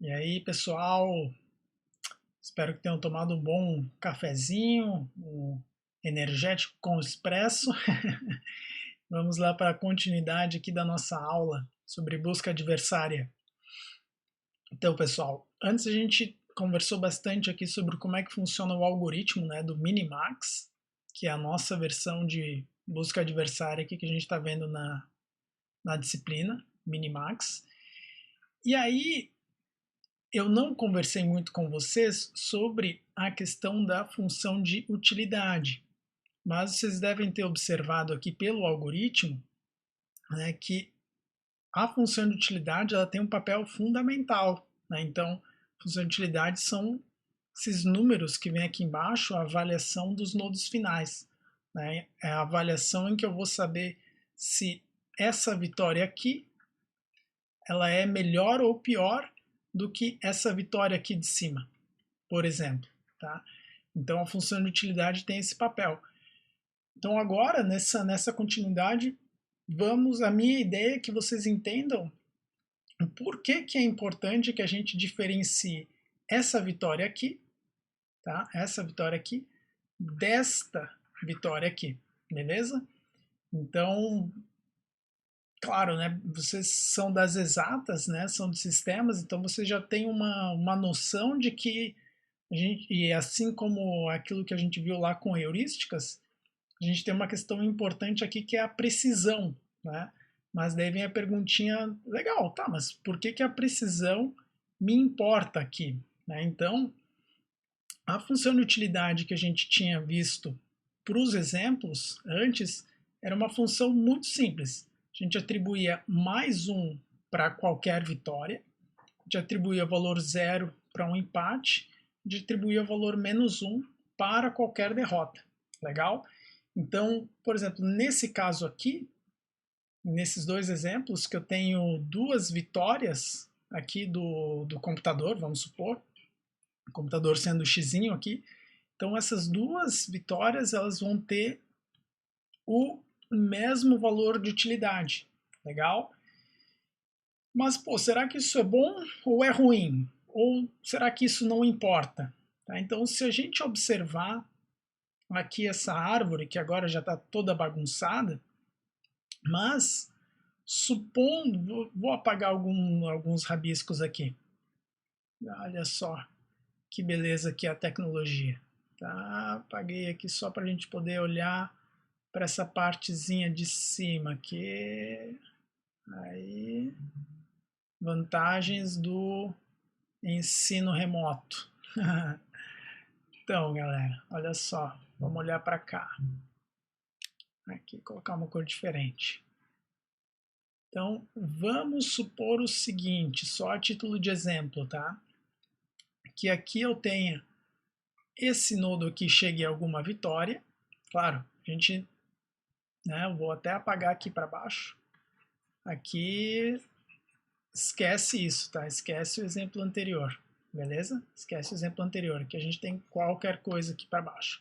E aí, pessoal, espero que tenham tomado um bom cafezinho, um energético com expresso. Vamos lá para a continuidade aqui da nossa aula sobre busca adversária. Então, pessoal, antes a gente conversou bastante aqui sobre como é que funciona o algoritmo, né, do Minimax, que é a nossa versão de busca adversária aqui que a gente está vendo na disciplina Minimax. E aí, eu não conversei muito com vocês sobre a questão da função de utilidade, mas vocês devem ter observado aqui pelo algoritmo, né, que a função de utilidade ela tem um papel fundamental. Né? Então, a função de utilidade são esses números que vem aqui embaixo, a avaliação dos nodos finais. Né? É a avaliação em que eu vou saber se essa vitória aqui ela é melhor ou pior do que essa vitória aqui de cima, por exemplo. Tá? Então a função de utilidade tem esse papel. Então agora, nessa continuidade, a minha ideia é que vocês entendam por que é importante que a gente diferencie essa vitória aqui, tá? Essa vitória aqui, desta vitória aqui, beleza? Então, claro, né, vocês são das exatas, né, são de sistemas, então vocês já têm uma noção de que e assim como aquilo que a gente viu lá com heurísticas, a gente tem uma questão importante aqui que é a precisão, né? Mas daí vem a perguntinha, legal, tá, mas por que a precisão me importa aqui? Né? Então, a função de utilidade que a gente tinha visto para os exemplos antes era uma função muito simples. A gente atribuía mais um para qualquer vitória, a gente atribuía valor zero para um empate, a gente atribuía valor menos um para qualquer derrota. Legal? Então, por exemplo, nesse caso aqui, nesses dois exemplos, que eu tenho duas vitórias aqui do computador, vamos supor, o computador sendo o x aqui, então essas duas vitórias elas vão ter o mesmo valor de utilidade, legal? Mas, pô, será que isso é bom ou é ruim? Ou será que isso não importa? Tá? Então, se a gente observar aqui essa árvore, que agora já está toda bagunçada, mas supondo, vou apagar alguns rabiscos aqui. Olha só que beleza que é a tecnologia. Tá? Apaguei aqui só para a gente poder olhar para essa partezinha de cima aqui. Aí, vantagens do ensino remoto. Então, galera, olha só, vamos olhar para cá. Aqui, colocar uma cor diferente. Então, vamos supor o seguinte, só a título de exemplo, tá? Que aqui eu tenha esse nodo aqui chegue a alguma vitória. Claro, a gente, né, eu vou até apagar aqui para baixo. Aqui, esquece isso, tá? Esquece o exemplo anterior, beleza? Esquece o exemplo anterior, que a gente tem qualquer coisa aqui para baixo.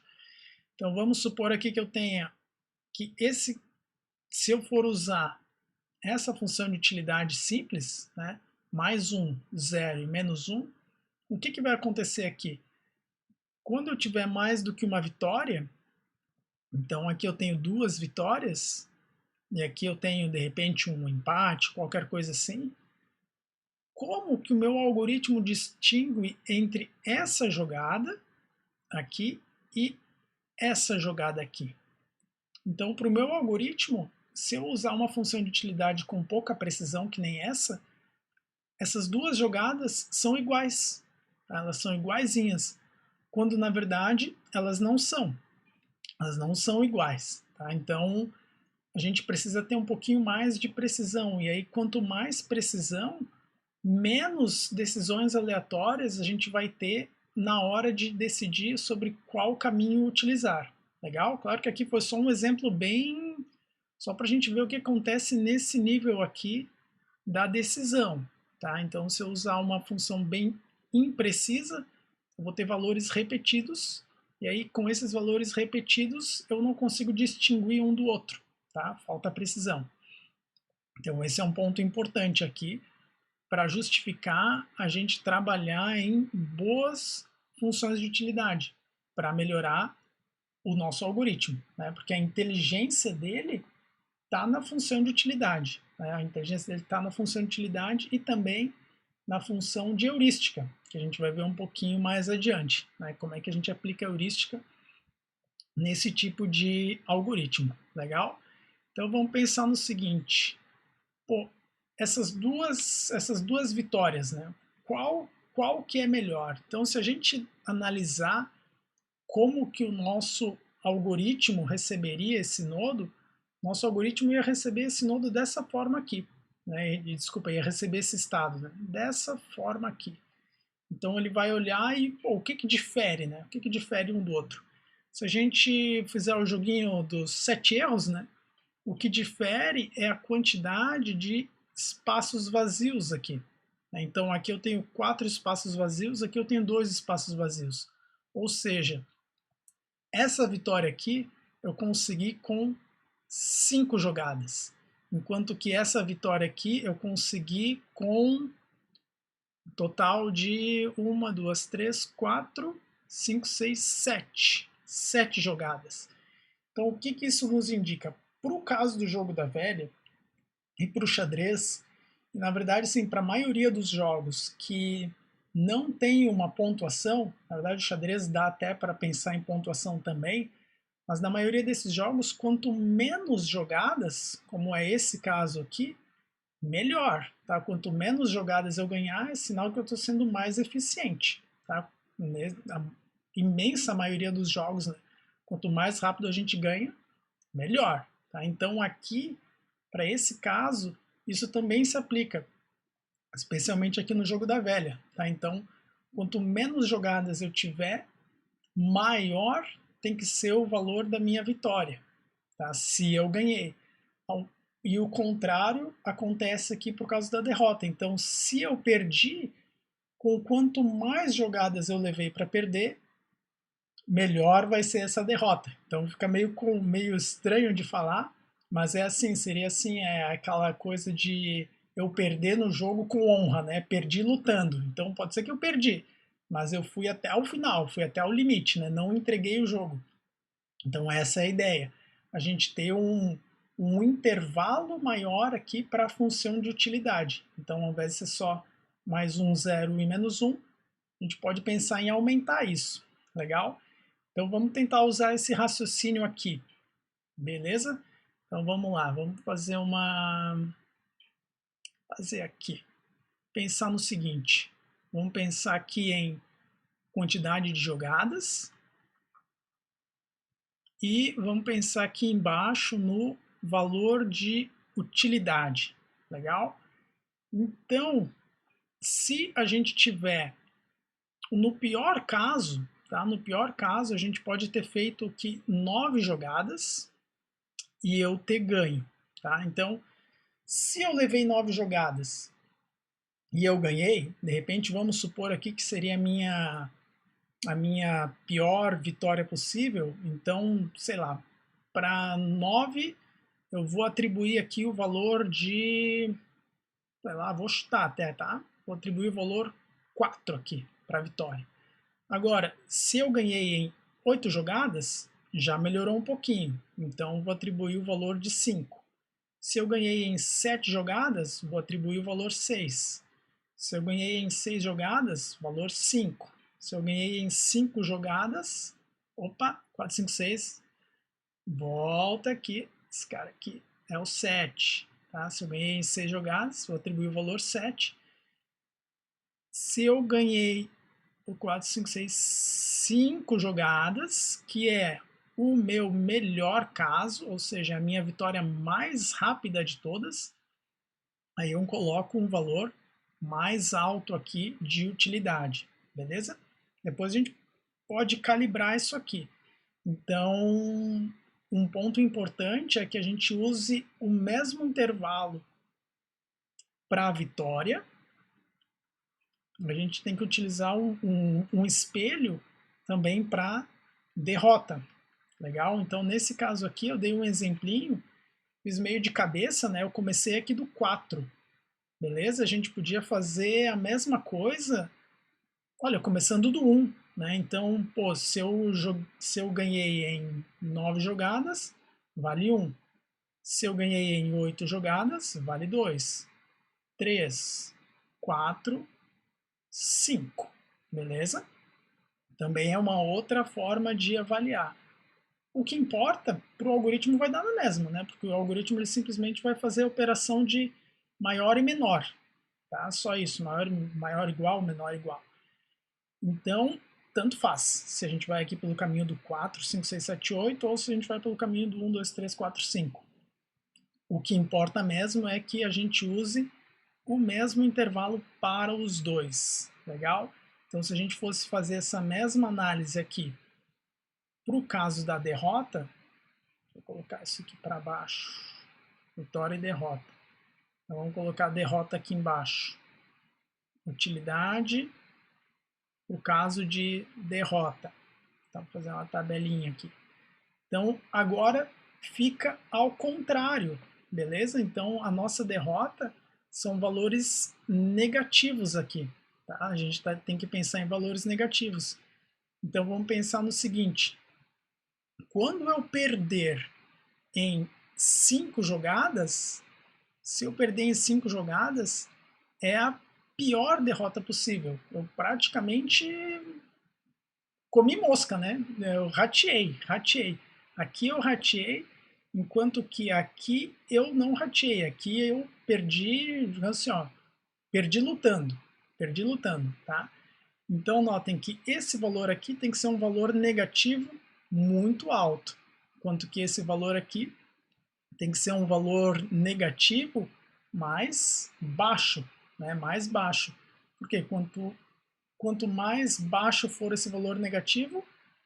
Então, vamos supor aqui que eu tenha que se eu for usar essa função de utilidade simples, né, mais um, zero e menos um, o que vai acontecer aqui? Quando eu tiver mais do que uma vitória, então aqui eu tenho duas vitórias, e aqui eu tenho de repente um empate, qualquer coisa assim, como que o meu algoritmo distingue entre essa jogada aqui e essa jogada aqui? Então, para o meu algoritmo, se eu usar uma função de utilidade com pouca precisão, que nem essas duas jogadas são iguais. Tá? Elas são iguaizinhas, quando na verdade elas não são. Elas não são iguais. Tá? Então, a gente precisa ter um pouquinho mais de precisão. E aí, quanto mais precisão, menos decisões aleatórias a gente vai ter na hora de decidir sobre qual caminho utilizar. Legal? Claro que aqui foi só um exemplo bem... só para a gente ver o que acontece nesse nível aqui da decisão. Tá? Então, se eu usar uma função bem imprecisa, eu vou ter valores repetidos, e aí com esses valores repetidos eu não consigo distinguir um do outro. Tá? Falta precisão. Então, esse é um ponto importante aqui, para justificar a gente trabalhar em boas funções de utilidade, para melhorar o nosso algoritmo, né? Porque a inteligência dele está na função de utilidade, né? A inteligência dele está na função de utilidade e também na função de heurística, que a gente vai ver um pouquinho mais adiante, né? Como é que a gente aplica a heurística nesse tipo de algoritmo, legal? Então vamos pensar no seguinte, pô, essas duas vitórias, né? Qual que é melhor? Então, se a gente analisar como que o nosso algoritmo receberia esse nodo, nosso algoritmo ia receber esse nodo dessa forma aqui, né? Desculpa, ia receber esse estado, né? Dessa forma aqui. Então ele vai olhar e, pô, o que que difere, né? O que que difere um do outro? Se a gente fizer o joguinho dos 7 erros, né? O que difere é a quantidade de espaços vazios aqui. Então aqui eu tenho 4 espaços vazios, aqui eu tenho 2 espaços vazios. Ou seja, essa vitória aqui eu consegui com 5 jogadas, enquanto que essa vitória aqui eu consegui com um total de 1, 2, 3, 4, 5, 6, 7. 7 jogadas. Então o que que isso nos indica? Para o caso do jogo da velha e para o xadrez, na verdade, sim, para a maioria dos jogos que não tem uma pontuação, na verdade o xadrez dá até para pensar em pontuação também, mas na maioria desses jogos, quanto menos jogadas, como é esse caso aqui, melhor. Tá? Quanto menos jogadas eu ganhar, é sinal que eu estou sendo mais eficiente. Tá? A imensa maioria dos jogos, né? Quanto mais rápido a gente ganha, melhor. Tá? Então aqui, para esse caso, isso também se aplica, especialmente aqui no jogo da velha. Tá? Então, quanto menos jogadas eu tiver, maior tem que ser o valor da minha vitória, tá? Se eu ganhei. E o contrário acontece aqui por causa da derrota. Então, se eu perdi, com quanto mais jogadas eu levei para perder, melhor vai ser essa derrota. Então fica meio estranho de falar, mas é assim, seria assim, é aquela coisa de eu perder no jogo com honra, né? Perdi lutando. Então pode ser que eu perdi, mas eu fui até o final, fui até o limite, né? Não entreguei o jogo. Então essa é a ideia. A gente ter um intervalo maior aqui para a função de utilidade. Então ao invés de ser só mais um zero e menos um, a gente pode pensar em aumentar isso. Legal? Então vamos tentar usar esse raciocínio aqui, beleza? Então vamos lá, vamos fazer aqui, pensar no seguinte, vamos pensar aqui em quantidade de jogadas e vamos pensar aqui embaixo no valor de utilidade, legal? Então, se a gente tiver, no pior caso, tá? No pior caso, a gente pode ter feito aqui 9 jogadas e eu ter ganho, tá? Então, se eu levei 9 jogadas e eu ganhei, de repente vamos supor aqui que seria a minha pior vitória possível, então, sei lá, para 9 eu vou atribuir aqui o valor de, sei lá, vou chutar até, tá? Vou atribuir o valor 4 aqui para a vitória. Agora, se eu ganhei em 8 jogadas, já melhorou um pouquinho, então vou atribuir o valor de 5. Se eu ganhei em 7 jogadas, vou atribuir o valor 6. Se eu ganhei em 6 jogadas, valor 5. Se eu ganhei em 5 jogadas, opa, 4, 5, 6, volta aqui, esse cara aqui é o 7. Tá? Se eu ganhei em 6 jogadas, vou atribuir o valor 7. Se eu ganhei o 4, 5, 6, 5 jogadas, que é o meu melhor caso, ou seja, a minha vitória mais rápida de todas, aí eu coloco um valor mais alto aqui de utilidade, beleza? Depois a gente pode calibrar isso aqui. Então, um ponto importante é que a gente use o mesmo intervalo para a vitória. A gente tem que utilizar um espelho também para derrota. Legal? Então, nesse caso aqui, eu dei um exemplinho, fiz meio de cabeça, né? Eu comecei aqui do 4. beleza? A gente podia fazer a mesma coisa, olha, começando do 1, né? Então, pô, se eu ganhei em 9 jogadas, vale 1. Se eu ganhei em 8 jogadas, vale 2. 3, 4, 5, beleza? Também é uma outra forma de avaliar. O que importa para o algoritmo vai dar na mesma, né? Porque o algoritmo ele simplesmente vai fazer a operação de maior e menor, tá? Só isso, maior igual, menor igual. Então, tanto faz se a gente vai aqui pelo caminho do 4, 5, 6, 7, 8 ou se a gente vai pelo caminho do 1, 2, 3, 4, 5. O que importa mesmo é que a gente use o mesmo intervalo para os dois, legal? Então, se a gente fosse fazer essa mesma análise aqui para o caso da derrota, vou colocar isso aqui para baixo, vitória e derrota. Então, vamos colocar a derrota aqui embaixo. Utilidade, o caso de derrota. Então, vou fazer uma tabelinha aqui. Então, agora fica ao contrário, beleza? Então, a nossa derrota são valores negativos aqui. Tá? A gente tem que pensar em valores negativos. Então, vamos pensar no seguinte. Quando eu perder em 5 jogadas, se eu perder em 5 jogadas, é a pior derrota possível. Eu praticamente comi mosca, né? Eu rateei. Aqui eu rateei, enquanto que aqui eu não rateei. Aqui eu perdi, assim, ó, perdi lutando, tá? Então notem que esse valor aqui tem que ser um valor negativo muito alto, enquanto que esse valor aqui tem que ser um valor negativo mais baixo, né? Mais baixo. Porque quanto mais baixo for esse valor negativo,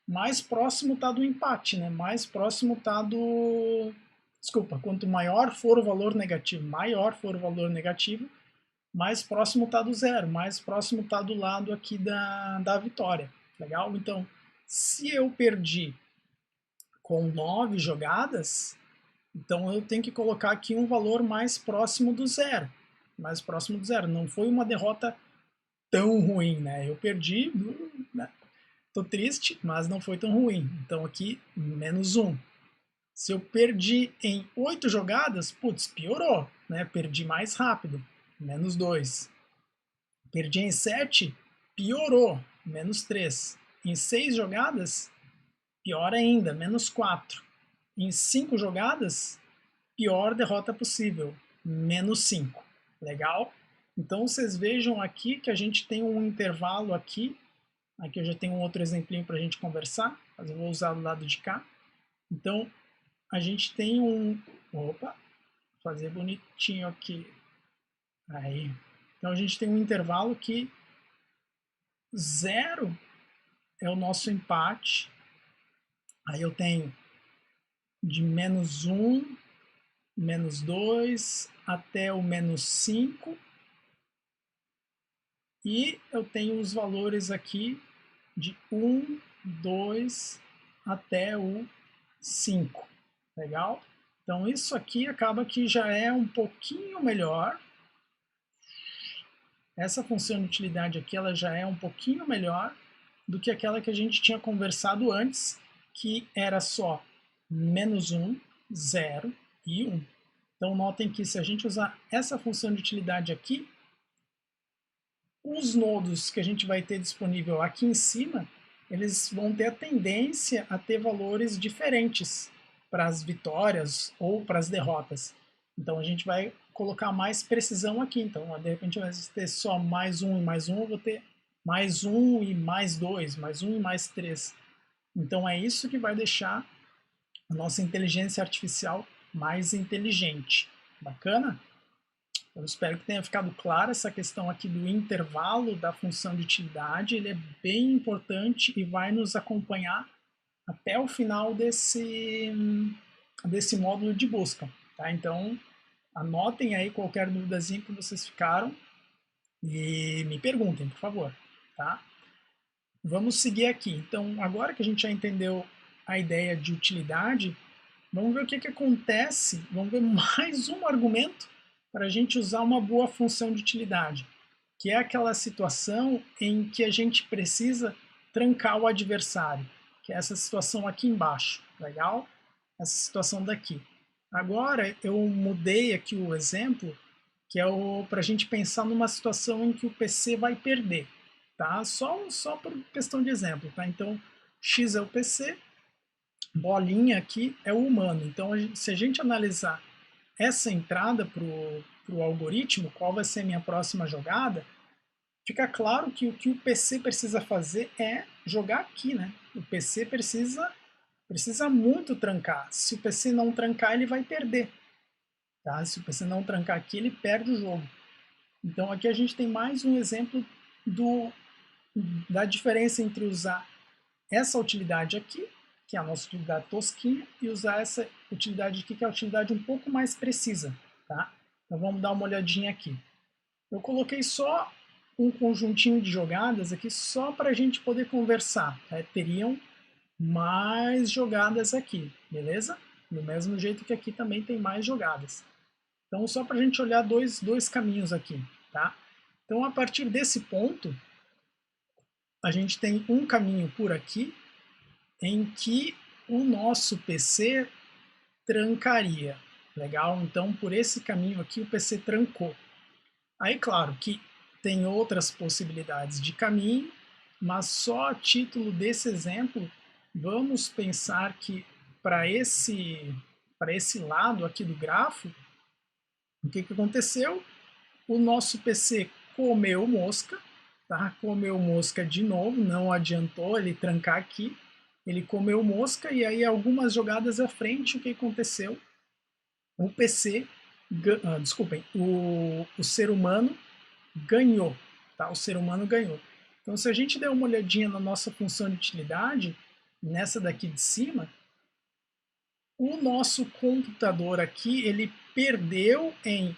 mais próximo está do empate, né? Mais próximo está do... Desculpa, quanto maior for o valor negativo, mais próximo está do zero, mais próximo está do lado aqui da vitória. Legal? Então, se eu perdi com 9 jogadas, então eu tenho que colocar aqui um valor mais próximo do zero. Mais próximo do zero. Não foi uma derrota tão ruim, né? Eu perdi, né? Tô triste, mas não foi tão ruim. Então aqui, menos 1. Se eu perdi em 8 jogadas, putz, piorou, né? Perdi mais rápido, menos 2. Perdi em 7, piorou, menos 3. Em 6 jogadas, pior ainda, menos 4. Em 5 jogadas, pior derrota possível, menos 5. Legal? Então vocês vejam aqui que a gente tem um intervalo aqui. Aqui eu já tenho um outro exemplinho para a gente conversar, mas eu vou usar do lado de cá. Então a gente tem um... Opa! Fazer bonitinho aqui. Aí. Então a gente tem um intervalo que 0 é o nosso empate. Aí eu tenho de menos 1, menos 2 até o menos 5. E eu tenho os valores aqui de 1, 2 até o 5. Legal? Então isso aqui acaba que já é um pouquinho melhor. Essa função de utilidade aqui ela já é um pouquinho melhor do que aquela que a gente tinha conversado antes, que era só menos 1, 0 e 1. Então notem que se a gente usar essa função de utilidade aqui, os nodos que a gente vai ter disponível aqui em cima, eles vão ter a tendência a ter valores diferentes para as vitórias ou para as derrotas. Então a gente vai colocar mais precisão aqui. Então, de repente, ao invés de ter só mais 1 e mais 1, eu vou ter mais 1 e mais 2, mais 1 e mais 3. Então é isso que vai deixar a nossa inteligência artificial mais inteligente. Bacana? Eu espero que tenha ficado clara essa questão aqui do intervalo da função de utilidade. Ele é bem importante e vai nos acompanhar até o final desse módulo de busca. Tá? Então, anotem aí qualquer duvidazinha que vocês ficaram e me perguntem, por favor. Tá? Vamos seguir aqui. Então, agora que a gente já entendeu a ideia de utilidade, vamos ver o que acontece. Vamos ver mais um argumento para a gente usar uma boa função de utilidade, que é aquela situação em que a gente precisa trancar o adversário, que é essa situação aqui embaixo, legal? Essa situação daqui. Agora eu mudei aqui o exemplo, que é para a gente pensar numa situação em que o PC vai perder, tá? Só por questão de exemplo, tá? Então, X é o PC, bolinha aqui é o humano. Então, se a gente analisar essa entrada para o algoritmo, qual vai ser a minha próxima jogada, fica claro que o PC precisa fazer é jogar aqui, né? O PC precisa muito trancar. Se o PC não trancar, ele vai perder. Tá? Se o PC não trancar aqui, ele perde o jogo. Então aqui a gente tem mais um exemplo da diferença entre usar essa utilidade aqui, que é a nossa utilidade tosquinha, e usar essa utilidade aqui, que é a utilidade um pouco mais precisa. Tá? Então vamos dar uma olhadinha aqui. Eu coloquei só um conjuntinho de jogadas aqui só para a gente poder conversar. Tá? Teriam mais jogadas aqui, beleza? Do mesmo jeito que aqui também tem mais jogadas. Então, só para a gente olhar dois caminhos aqui, tá? Então, a partir desse ponto, a gente tem um caminho por aqui em que o nosso PC trancaria, legal? Então, por esse caminho aqui, o PC trancou. Aí, claro que tem outras possibilidades de caminho, mas só a título desse exemplo, vamos pensar que para esse lado aqui do grafo, o que aconteceu? O nosso PC comeu mosca, tá? Comeu mosca de novo, não adiantou ele trancar aqui. Ele comeu mosca e aí algumas jogadas à frente, o que aconteceu? O PC, desculpem, o ser humano ganhou, tá? O ser humano ganhou. Então, se a gente der uma olhadinha na nossa função de utilidade, nessa daqui de cima, o nosso computador aqui, ele perdeu em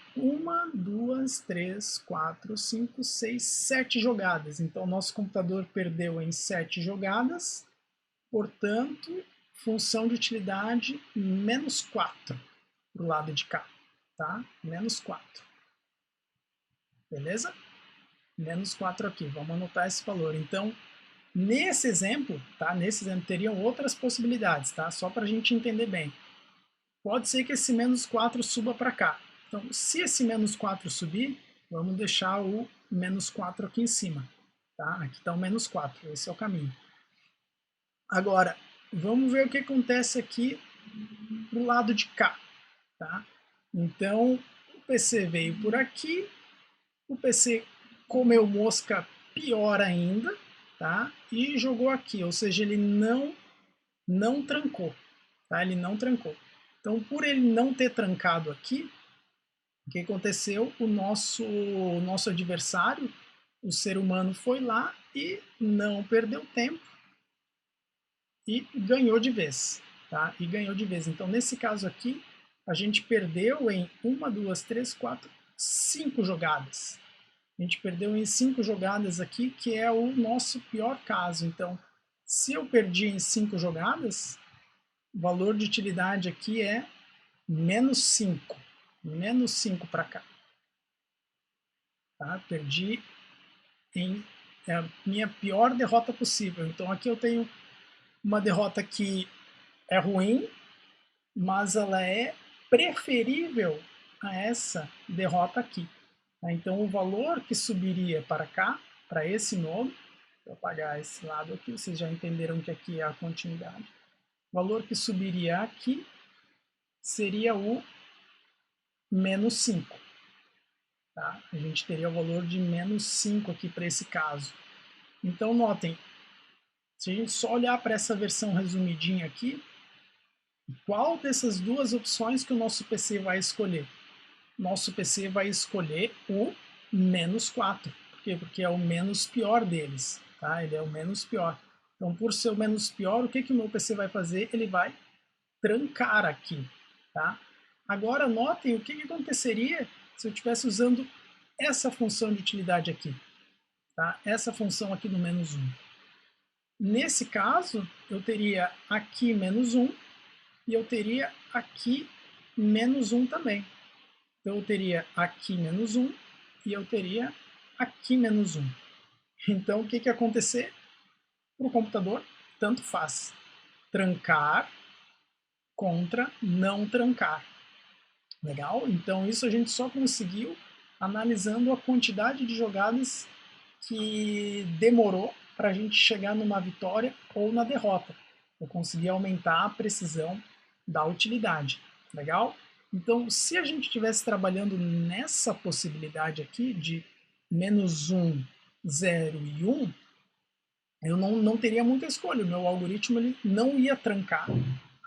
7 jogadas. Então, nosso computador perdeu em 7 jogadas, portanto, função de utilidade menos 4 para o lado de cá, tá? Menos 4. Beleza? Menos 4 aqui, vamos anotar esse valor. Então, nesse exemplo, tá? Nesse exemplo teriam outras possibilidades, tá? Só para a gente entender bem. Pode ser que esse menos 4 suba para cá. Então, se esse menos 4 subir, vamos deixar o menos 4 aqui em cima. Tá? Aqui está o menos 4, esse é o caminho. Agora, vamos ver o que acontece aqui do lado de cá. Tá? Então, o PC veio por aqui, o PC comeu mosca pior ainda, tá? E jogou aqui, ou seja, ele não trancou, tá? Ele não trancou. Então, por ele não ter trancado aqui, o que aconteceu? O nosso adversário, o ser humano, foi lá e não perdeu tempo e ganhou de vez, tá? E ganhou de vez. Então, nesse caso aqui, a gente perdeu em 1, 2, 3, 4, 5 jogadas. A gente perdeu em 5 jogadas aqui, que é o nosso pior caso. Então, se eu perdi em 5 jogadas, o valor de utilidade aqui é menos 5. Menos 5 para cá. Tá? Perdi em a minha pior derrota possível. Então aqui eu tenho uma derrota que é ruim, mas ela é preferível a essa derrota aqui. Tá? Então o valor que subiria para cá, para esse nodo, vou apagar esse lado aqui, vocês já entenderam que aqui é a continuidade. O valor que subiria aqui seria o menos 5. Tá? A gente teria o valor de menos 5 aqui para esse caso. Então, notem, se a gente só olhar para essa versão resumidinha aqui, qual dessas duas opções que o nosso PC vai escolher? Nosso PC vai escolher o menos 4. Por quê? Porque é o menos pior deles. Tá? Ele é o menos pior. Então, por ser o menos pior, o que o meu PC vai fazer? Ele vai trancar aqui. Tá? Agora, notem o que aconteceria se eu estivesse usando essa função de utilidade aqui, tá? Essa função aqui do menos 1. Nesse caso, eu teria aqui menos 1 e eu teria aqui menos 1 também. Então eu teria aqui menos 1 e eu teria aqui menos 1. Então o que ia acontecer? Para o computador, tanto faz. Trancar contra não trancar. Legal? Então isso a gente só conseguiu analisando a quantidade de jogadas que demorou para a gente chegar numa vitória ou na derrota. Eu consegui aumentar a precisão da utilidade. Legal? Então, se a gente estivesse trabalhando nessa possibilidade aqui de menos 1, 0 e 1, eu não teria muita escolha. O meu algoritmo ele não ia trancar,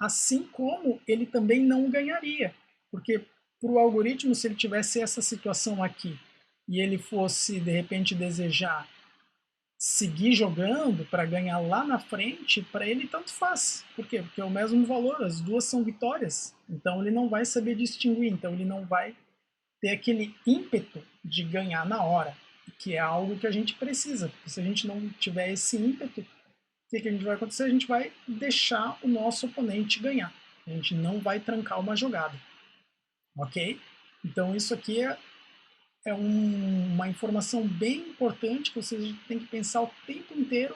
assim como ele também não ganharia. Porque para o algoritmo, se ele tivesse essa situação aqui e ele fosse, de repente, desejar seguir jogando para ganhar lá na frente, para ele tanto faz. Por quê? Porque é o mesmo valor, as duas são vitórias. Então ele não vai saber distinguir, então ele não vai ter aquele ímpeto de ganhar na hora, que é algo que a gente precisa. Porque se a gente não tiver esse ímpeto, o que a gente vai acontecer? A gente vai deixar o nosso oponente ganhar. A gente não vai trancar uma jogada. Ok? Então isso aqui é uma informação bem importante que vocês têm que pensar o tempo inteiro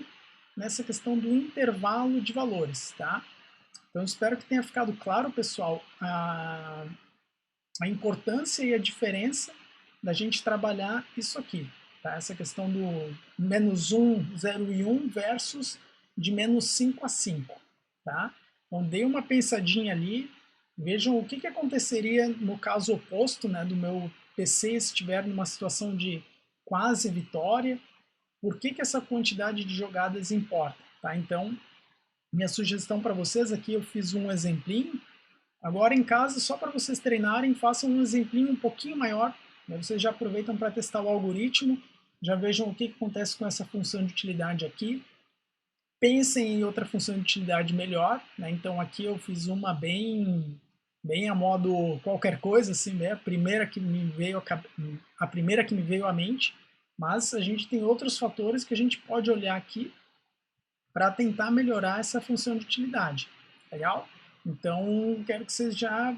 nessa questão do intervalo de valores, tá? Então espero que tenha ficado claro, pessoal, a importância e a diferença da gente trabalhar isso aqui, tá? Essa questão do menos 1, 0 e 1 versus de menos 5 a 5, tá? Então dei uma pensadinha ali, vejam o que aconteceria no caso oposto, né, do meu PC estiver numa situação de quase vitória, por que essa quantidade de jogadas importa, tá? Então, minha sugestão para vocês aqui, eu fiz um exemplinho. Agora em casa, só para vocês treinarem, façam um exemplinho um pouquinho maior. Né? Vocês já aproveitam para testar o algoritmo, já vejam o que acontece com essa função de utilidade aqui. Pensem em outra função de utilidade melhor. Né? Então aqui eu fiz uma bem a modo qualquer coisa, assim, né? A primeira que me veio à mente. Mas a gente tem outros fatores que a gente pode olhar aqui para tentar melhorar essa função de utilidade. Legal? Então, quero que vocês já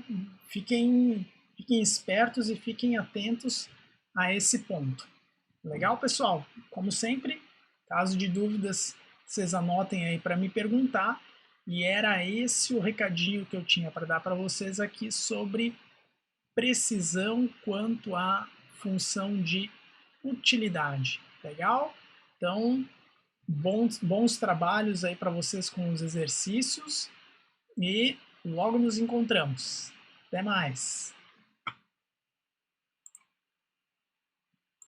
fiquem espertos e fiquem atentos a esse ponto. Legal, pessoal? Como sempre, caso de dúvidas, vocês anotem aí para me perguntar. E era esse o recadinho que eu tinha para dar para vocês aqui sobre precisão quanto à função de utilidade. Legal? Então, bons trabalhos aí para vocês com os exercícios e logo nos encontramos. Até mais!